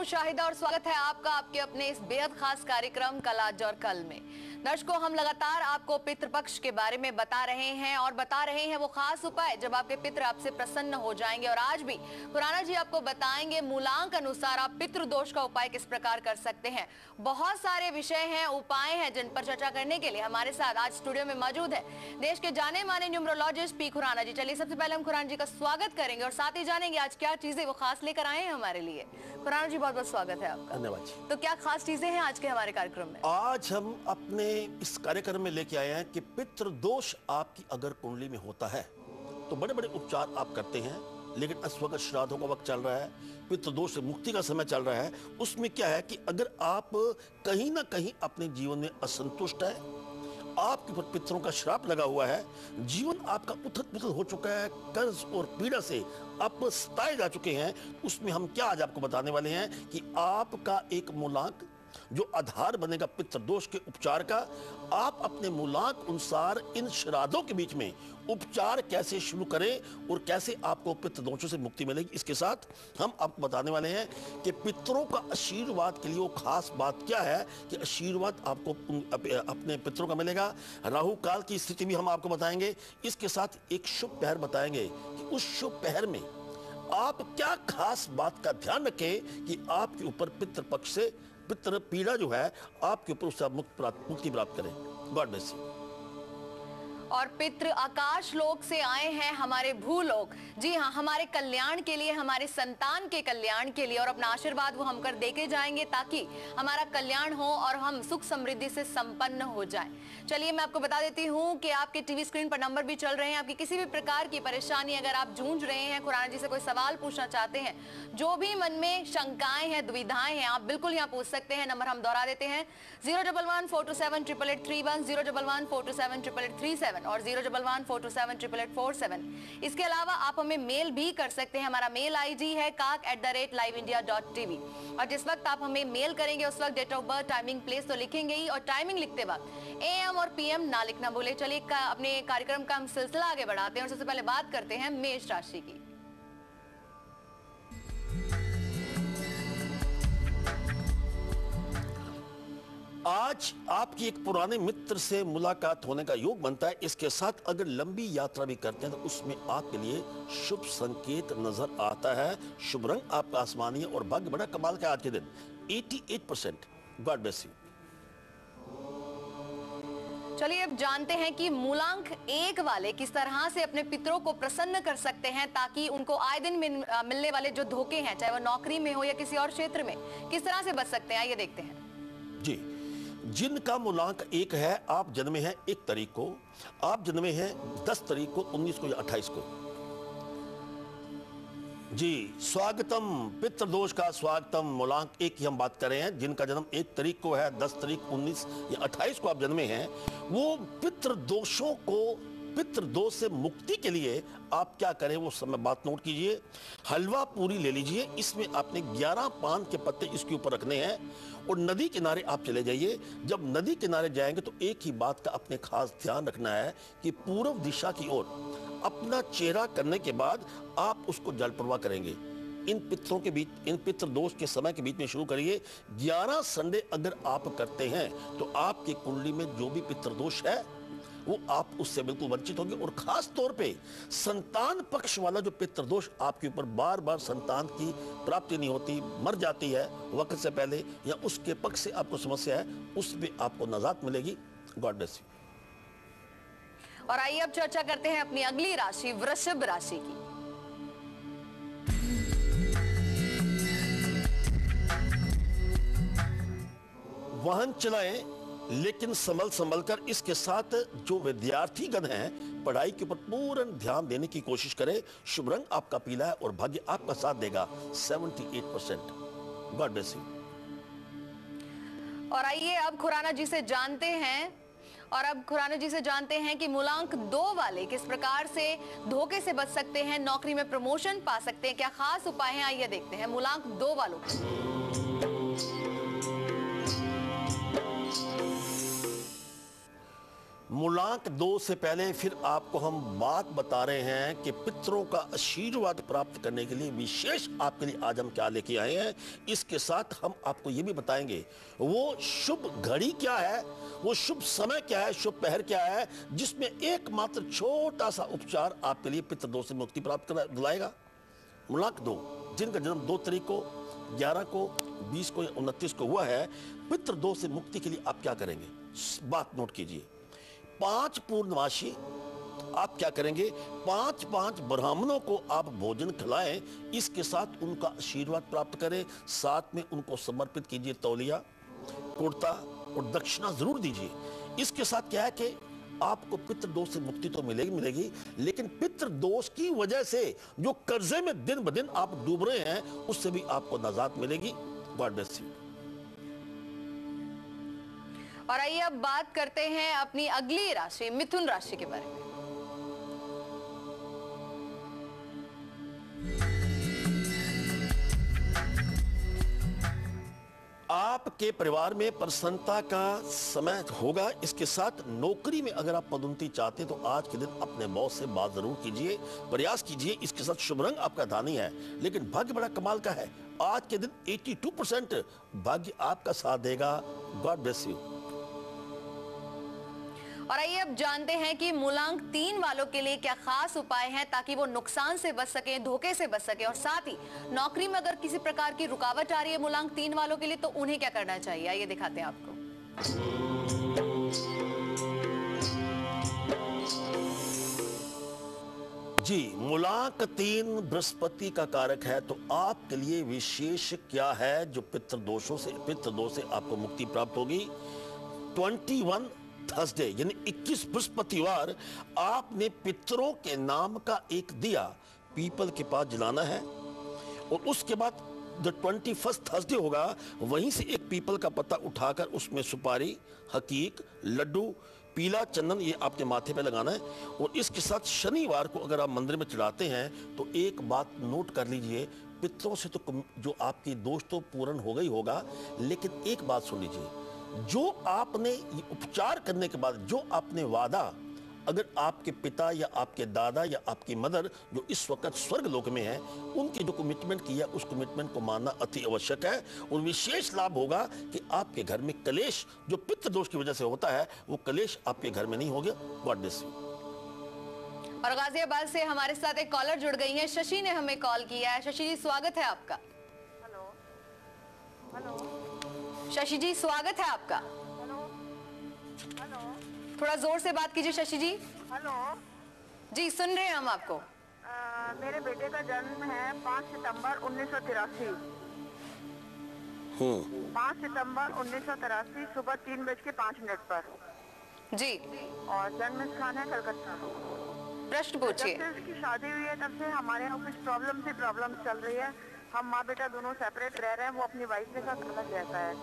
मुशाहिदा और स्वागत है आपका आपके अपने इस बेहद खास कार्यक्रम कल आज और कल में। दर्शकों, हम लगातार आपको पितृपक्ष के बारे में बता रहे हैं और बता रहे हैं वो खास उपाय जब आपके पितृ आपसे प्रसन्न हो जाएंगे। और आज भी खुराना जी आपको बताएंगे मूलांक अनुसार आप पितृदोष का उपाय किस प्रकार कर सकते हैं। बहुत सारे विषय हैं, उपाय हैं जिन पर चर्चा करने के लिए हमारे साथ आज स्टूडियो में मौजूद है देश के जाने माने न्यूमरोलॉजिस्ट पी खुराना जी। चलिए सबसे पहले हम खुराना जी का स्वागत करेंगे और साथ ही जानेंगे आज क्या चीजें वो खास लेकर आए हैं हमारे लिए। खुराना जी बहुत बहुत स्वागत है आपका। धन्यवाद। तो क्या खास चीजें हैं आज के हमारे कार्यक्रम में? आज हम अपने इस कार्यक्रम में लेके आए हैं कि पितृदोष आपकी अगर कुंडली में होता है तो बड़े बड़े उपचार आप करते हैं, लेकिन इस वक्त श्राद्धों का वक्त चल रहा है, पितृदोष से मुक्ति का समय चल रहा है। उसमें क्या है कि अगर आप कहीं ना कहीं अपने जीवन में असंतुष्ट है, आपके ऊपर पितरों का श्राप लगा हुआ है, जीवन आपका उथल पुथल हो चुका है, कर्ज और पीड़ा से आप सताए जा चुके हैं, उसमें हम क्या आज आपको बताने वाले हैं कि आपका एक मूलांक जो आधार बनेगा पितृदोष के उपचार का, आप अपने मूलांक अनुसार इन श्राद्धों के बीच में उपचार कैसे शुरू करें और कैसे आपको पितृदोषों से मुक्ति मिलेगी। इसके साथ हम आपको बताने वाले हैं कि पितरों का आशीर्वाद के लिए वो खास बात क्या है कि आशीर्वाद आपको अपने पितरों का मिलेगा। राहु काल की स्थिति भी हम आपको बताएंगे। इसके साथ एक शुभ पहर बताएंगे कि उस शुभ पहर में आप क्या खास बात का ध्यान रखें कि आपके ऊपर पितृपक्ष से पितृ पीड़ा जो है आपके ऊपर उससे मुक्ति प्राप्त करें। God bless you. और पितृ आकाश लोक से आए हैं हमारे भूलोक। जी हाँ, हमारे कल्याण के लिए, हमारे संतान के कल्याण के लिए, और अपना आशीर्वाद वो हम कर देके जाएंगे ताकि हमारा कल्याण हो और हम सुख समृद्धि से संपन्न हो जाएं। चलिए मैं आपको बता देती हूँ कि आपके टीवी स्क्रीन पर नंबर भी चल रहे हैं। आपकी किसी भी प्रकार की परेशानी अगर आप जूझ रहे हैं, खुराना जी से कोई सवाल पूछना चाहते हैं, जो भी मन में शंकाएं हैं, दुविधाएं हैं, आप बिल्कुल यहाँ पूछ सकते हैं। नंबर हम दोहरा देते हैं 011-427-8831, 011-427-8837 और 011-427-8847। इसके अलावा आप हमें मेल भी कर सकते हैं। हमारा मेल आईडी है kak@liveindia.tv। और जिस वक्त आप हमें मेल करेंगे उस वक्त date of birth, timing, place तो लिखेंगे ही, और टाइमिंग लिखते वक्त AM और PM ना लिखना भूले। चलिए अपने कार्यक्रम का हम सिलसिला आगे बढ़ाते हैं और सबसे पहले बात करते हैं मेष राशि की। आज आपकी एक पुराने मित्र से मुलाकात होने का योग बनता है। इसके साथ अगर लंबी यात्रा भी करते हैं तो उसमें आपके लिए शुभ संकेत नजर आता है। शुभ रंग आपका आसमानी है और भाग्य बड़ा कमाल का आज के दिन 88%। God bless you. चलिए अब जानते हैं कि मूलांक 1 वाले किस तरह से अपने पितरों को प्रसन्न कर सकते हैं ताकि उनको आए दिन मिलने वाले जो धोखे हैं, चाहे वो नौकरी में हो या किसी और क्षेत्र में, किस तरह से बच सकते हैं, आइए देखते हैं। जी, जिनका मूलांक 1 है, आप जन्मे हैं 1 तारीख को, आप जन्मे हैं 10 तारीख को, 19 को या 28 को, जी स्वागतम। पितृदोष का स्वागतम। मूलांक 1 की हम बात कर रहे हैं। जिनका जन्म 1 तारीख को है, 10 तारीख, 19 या 28 को आप जन्मे हैं, वो पितृदोषों को, पितृदोष से मुक्ति के लिए आप क्या करें वो समय बात नोट कीजिए। हलवा पूरी ले लीजिए, इसमें आपने 11 पान के पत्ते इसके ऊपर रखने हैं और नदी किनारे आप चले जाइए। जब नदी किनारे जाएंगे तो एक ही बात का अपने खास ध्यान रखना है कि पूर्व दिशा की ओर अपना चेहरा करने के बाद आप उसको जल प्रवाह करेंगे। इन पितरों के बीच, इन पितृदोष के समय के बीच में शुरू करिए। 11 संडे अगर आप करते हैं तो आपकी कुंडली में जो भी पितृदोष है वो आप उससे बिल्कुल वंचित होंगे। और खास तौर पे संतान पक्ष वाला जो पितृदोष आपके ऊपर, बार बार संतान की प्राप्ति नहीं होती, मर जाती है वक्त से पहले, या उसके पक्ष से आपको समस्या है, उसमें आपको नजात मिलेगी। God bless you. और आइए अब चर्चा करते हैं अपनी अगली राशि वृषभ राशि की। वाहन चलाएं लेकिन संभल कर। इसके साथ जो विद्यार्थी गण हैं, पढ़ाई के ऊपर पूर्ण ध्यान देने की कोशिश करें। शुभ रंग आपका पीला है और भाग्य आपका साथ देगा 78%। God bless you. और आइए अब खुराना जी से जानते हैं कि मूलांक 2 वाले किस प्रकार से धोखे से बच सकते हैं, नौकरी में प्रमोशन पा सकते हैं, क्या खास उपाय हैं, आइए देखते हैं मूलांक 2 वालों को। मूलांक 2 से पहले फिर आपको हम बात बता रहे हैं कि पितरों का आशीर्वाद प्राप्त करने के लिए विशेष आपके लिए आज हम क्या लेके आए हैं। इसके साथ हम आपको ये भी बताएंगे वो शुभ घड़ी क्या है, वो शुभ समय क्या है, शुभ पहर क्या है, जिसमें एकमात्र छोटा सा उपचार आपके लिए पितृदोष से मुक्ति प्राप्त दिलाएगा। मूलांक 2 जिनका जन्म 2 तारीख को, 11 को, 20 को या 29 को हुआ है, पितृदोष से मुक्ति के लिए आप क्या करेंगे, बात नोट कीजिए। 5 पूर्णमासी आप क्या करेंगे, 5 ब्राह्मणों को आप भोजन खिलाएं, इसके साथ उनका आशीर्वाद प्राप्त करें, साथ में उनको समर्पित कीजिए तौलिया, कुर्ता और दक्षिणा जरूर दीजिए। इसके साथ क्या है कि आपको पितृदोष से मुक्ति तो मिलेगी, लेकिन पितृदोष की वजह से जो कर्जे में दिन ब दिन आप डूब रहे हैं उससे भी आपको निजात मिलेगी। God bless you. और आइए अब बात करते हैं अपनी अगली राशि मिथुन राशि के बारे में। आपके परिवार में प्रसन्नता का समय होगा। इसके साथ नौकरी में अगर आप पदोन्नति चाहते हैं तो आज के दिन अपने बॉस से बात जरूर कीजिए, प्रयास कीजिए। इसके साथ शुभ रंग आपका धानी है, लेकिन भाग्य बड़ा कमाल का है। आज के दिन 82% भाग्य आपका साथ देगा। God bless you. और आइए अब जानते हैं कि मूलांक 3 वालों के लिए क्या खास उपाय हैं ताकि वो नुकसान से बच सके, धोखे से बच सके, और साथ ही नौकरी में अगर किसी प्रकार की रुकावट आ रही है मूलांक 3 वालों के लिए तो उन्हें क्या करना चाहिए। आइए दिखाते हैं आपको। जी, मूलांक 3 बृहस्पति का कारक है, तो आपके लिए विशेष क्या है जो पितृदोष से आपको मुक्ति प्राप्त होगी। 21 थर्सडे यानी 21 बृहस्पतिवार आपने पितरों के नाम का एक दिया पीपल के पास जलाना है, और उसके बाद जो 21 थर्सडे होगा वहीं से एक पीपल का पत्ता उठाकर उसमें सुपारी, हकीक, लड्डू, पीला चंदन ये आपके माथे पे लगाना है। और इसके साथ शनिवार को अगर आप मंदिर में चढ़ाते हैं तो एक बात नोट कर लीजिए, पितरों से तो जो आपकी दोष तो पूर्ण हो गई होगा, लेकिन एक बात सुन लीजिए, जो आपने ये उपचार करने के बाद जो आपने वादा, अगर आपके पिता या आपके दादा या आपकी मदर जो इस वक्त स्वर्ग लोक में है उनकी जो कमिटमेंट किया उस कमिटमेंट को मानना अति आवश्यक है। और विशेष लाभ होगा कि आपके घर में कलेश जो पितृदोष की वजह से होता है वो कलेश आपके घर में नहीं होगा। God bless you. और गाजियाबाद से हमारे साथ एक कॉलर जुड़ गई है, शशि ने हमें कॉल किया है। शशि जी स्वागत है आपका। हेलो हेलो शशि जी स्वागत है आपका। हेलो हेलो थोड़ा जोर से बात कीजिए शशि जी। हेलो जी सुन रहे हैं हम आपको। मेरे बेटे का जन्म है 5 सितंबर 1983। 5 सितंबर 1983 सुबह 3:05 पर। जी और जन्म स्थान है कलकत्ता। प्रश्न जब पूछिए। से उसकी शादी हुई है तब से हमारे यहाँ कुछ प्रॉब्लम चल रही है। हम माँ बेटा दोनों सेपरेट रह रहे हैं, वो अपनी वाइफ के साथ अलग रहता है।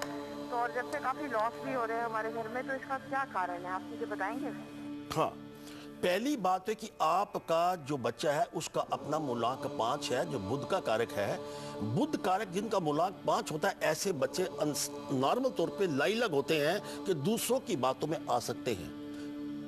तो और जब से काफी लॉस भी हो रहे हैं हमारे घर में, तो इसका क्या कारण है आप मुझे बताएंगे? हाँ, पहली बात है कि आपका जो बच्चा है उसका अपना मूलांक 5 है जो बुध का कारक है। बुध कारक जिनका मूलांक 5 होता है, ऐसे बच्चे नॉर्मल तौर पे लाइलग होते हैं कि दूसरों की बातों में आ सकते हैं।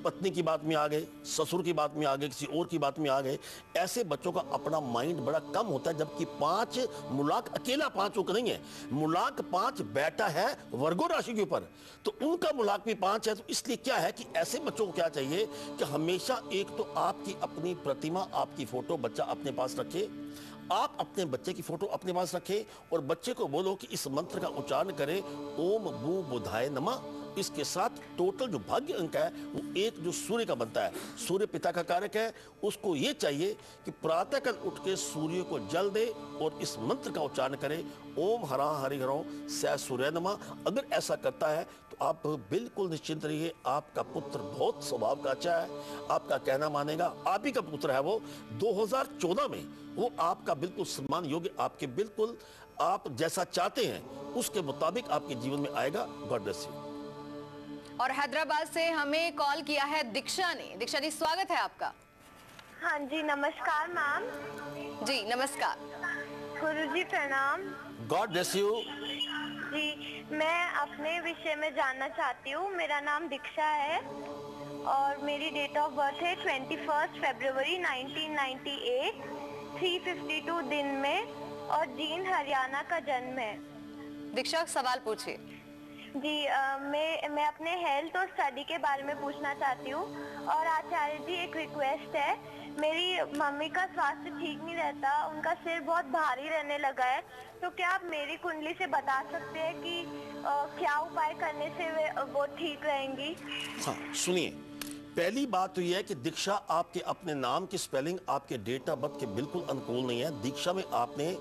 पत्नी की बात में आ गए, ससुर की बात में आ गए, किसी और की बात में आ गए। ऐसे बच्चों का अपना माइंड बड़ा कम होता है, जबकि 5 मूलांक अकेला 5 होकर नहीं है। मूलांक 5 बैठा है वर्गो राशि के ऊपर, तो उनका मूलांक भी 5 है। तो इसलिए क्या है कि ऐसे बच्चों को क्या चाहिए कि हमेशा एक तो आपकी अपनी प्रतिमा, आपकी फोटो बच्चा अपने पास रखे। आप अपने बच्चे की फोटो अपने पास रखें और बच्चे को बोलो कि इस मंत्र का उच्चारण करें, ओम भू बुधाय नमः। इसके साथ टोटल जो भाग्य अंक है वो एक जो सूर्य का बनता है, सूर्य पिता का कारक है। उसको ये चाहिए कि प्रातःकाल उठ के सूर्य को जल दे और इस मंत्र का उच्चारण करे, ओम हरा हरि हरो स सूर्य नमः। अगर ऐसा करता है तो आप बिल्कुल निश्चिंत रहिए, आपका पुत्र बहुत स्वभाव का अच्छा है, आपका कहना मानेगा। आप ही का पुत्र है वो। 2014 में वो आपका बिल्कुल सम्मान योग्य, आपके बिल्कुल आप जैसा चाहते हैं उसके मुताबिक आपके जीवन में आएगा। God bless you. और हैदराबाद से हमें कॉल किया है दीक्षा ने। दीक्षा जी स्वागत है आपका। हाँ जी नमस्कार मैम। जी नमस्कार। गुरुजी प्रणाम। God bless you. जी मैं अपने विषय में जानना चाहती हूँ। मेरा नाम दीक्षा है और मेरी डेट ऑफ बर्थ है 21 फरवरी 1998, 3:52 दिन में, और जींद हरियाणा का जन्म है। दीक्षा, सवाल पूछिए। जी मैं अपने हेल्थ और स्टडी के बारे में पूछना चाहती हूँ। और आचार्य जी, एक रिक्वेस्ट है, मेरी मम्मी का स्वास्थ्य ठीक नहीं रहता, उनका सिर बहुत भारी रहने लगा है, तो क्या आप मेरी कुंडली से बता सकते हैं कि क्या उपाय करने से वो ठीक रहेंगी? हाँ, सुनिए, पहली बात तो यह है कि दीक्षा, आपके अपने नाम की स्पेलिंग आपके डेट ऑफ बर्थ के बिल्कुल अनुकूल नहीं है। दीक्षा में आपने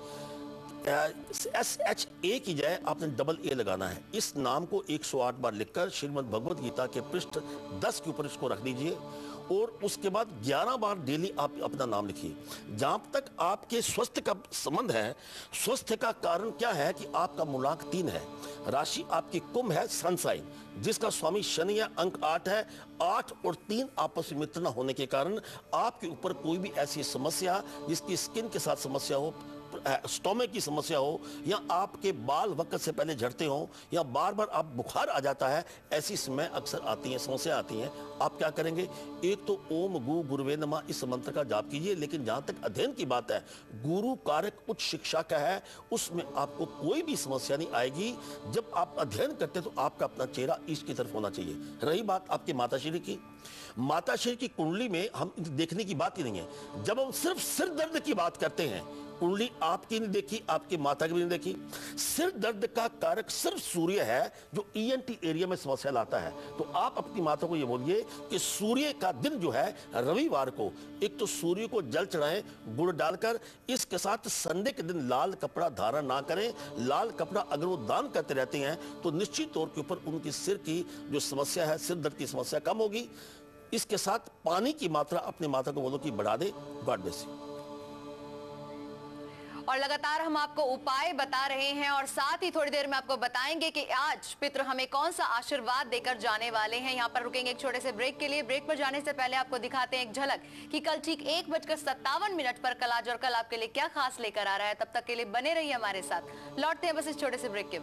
SHA की जगह आपने डबल A लगाना है। इस नाम को 108 बार लिखकर श्रीमद् भगवद गीता के पृष्ठ 10 के ऊपर इसको रख दीजिए, और उसके बाद 11 बार डेली आप अपना नाम लिखिए। जहां तक आपके स्वास्थ्य का संबंध है, स्वास्थ्य का कारण क्या है कि आपका मूलांक 3 है, राशि आपकी कुंभ है, सनसाइन, जिसका स्वामी शनि या अंक 8 है। 8 और 3 आपस में मित्र न होने के कारण आपके ऊपर कोई भी ऐसी समस्या जिसकी स्किन के साथ समस्या हो, स्टोमक की समस्या हो, या आपके बाल वक्त से पहले झड़ते हो, या बार बार आप बुखार आ जाता है, ऐसी समय अक्सर आती हैं, समस्या आती हैं। आप क्या करेंगे? एक तो ओम गु गुरुवे नमः इस मंत्र का जाप कीजिए। लेकिन जहां तक अध्ययन की बात है, गुरु कारक उच्च शिक्षा का है, उसमें आपको कोई भी समस्या नहीं आएगी। जब आप अध्ययन करते तो आपका अपना चेहरा ईस्ट की तरफ होना चाहिए। रही बात आपके माताश्री की, माताश्री की कुंडली में हम देखने की बात ही नहीं है। जब हम सिर्फ सिर दर्द की बात करते हैं, कुंडली आपकी नहीं देखी, आपकी माता की भी नहीं देखी। सिर दर्द का कारक सिर्फ सूर्य है, जो ENT एरिया में समस्या लाता है। तो आप अपनी माता को ये बोलिए कि सूर्य का दिन जो है रविवार को, एक तो सूर्य को जल चढ़ाएं गुड़ डालकर, इसके साथ संडे के दिन लाल कपड़ा धारण ना करें। लाल कपड़ा अगर वो दान करते रहते हैं तो निश्चित तौर के ऊपर उनकी सिर की जो समस्या है, सिर दर्द की समस्या कम होगी। इसके साथ पानी की मात्रा अपनी माता को बोलो कि बढ़ा दे। God bless you. और लगातार हम आपको उपाय बता रहे हैं, और साथ ही थोड़ी देर में आपको बताएंगे कि आज पितृ हमें कौन सा आशीर्वाद देकर जाने वाले हैं। यहाँ पर रुकेंगे एक छोटे से ब्रेक के लिए। ब्रेक पर जाने से पहले आपको दिखाते हैं एक झलक कि कल ठीक 1:57 पर कल आज और कल आपके लिए क्या खास लेकर आ रहा है। तब तक के लिए बने रहिए हमारे साथ। लौटते हैं बस इस छोटे से ब्रेक के